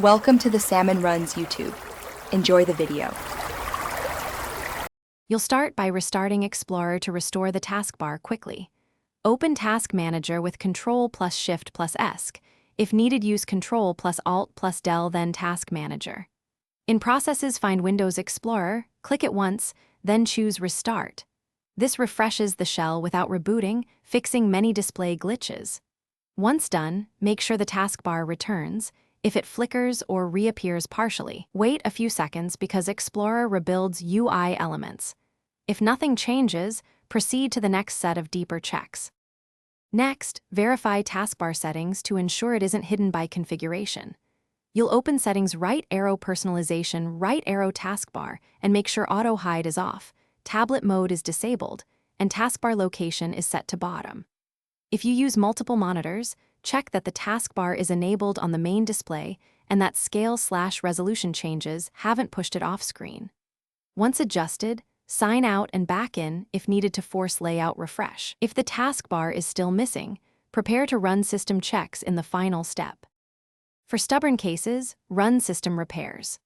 Welcome to the Salmon Runs YouTube. Enjoy the video. You'll start by restarting Explorer to restore the taskbar quickly. Open Task Manager with Ctrl plus Shift plus ESC. If needed, use Ctrl plus Alt plus Del, then Task Manager. In Processes, find Windows Explorer, click it once, then choose Restart. This refreshes the shell without rebooting, fixing many display glitches. Once done, make sure the taskbar returns. If it flickers or reappears partially, wait a few seconds because Explorer rebuilds UI elements. If nothing changes, proceed to the next set of deeper checks. Next, verify taskbar settings to ensure it isn't hidden by configuration. You'll open Settings, right arrow Personalization, right arrow Taskbar, and make sure Auto Hide is off, Tablet Mode is disabled, and Taskbar Location is set to bottom. If you use multiple monitors, check that the taskbar is enabled on the main display and that scale/resolution changes haven't pushed it off screen. Once adjusted, sign out and back in if needed to force layout refresh. If the taskbar is still missing, prepare to run system checks in the final step. For stubborn cases, run system repairs.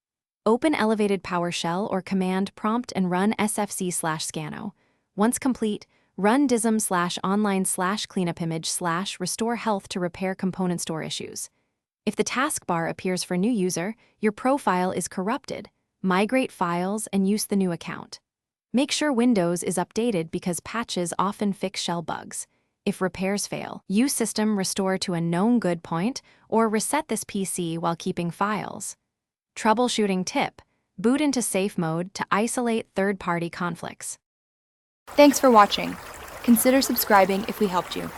Open Elevated PowerShell or Command Prompt and run sfc/scano. Once complete, run dism/online/cleanupimage/restore health to repair component store issues. If the taskbar appears for new user, your profile is corrupted, migrate files and use the new account. Make sure Windows is updated because patches often fix shell bugs. If repairs fail, use System Restore to a known good point or reset this PC while keeping files. Troubleshooting tip: boot into safe mode to isolate third-party conflicts. Thanks for watching. Consider subscribing if we helped you.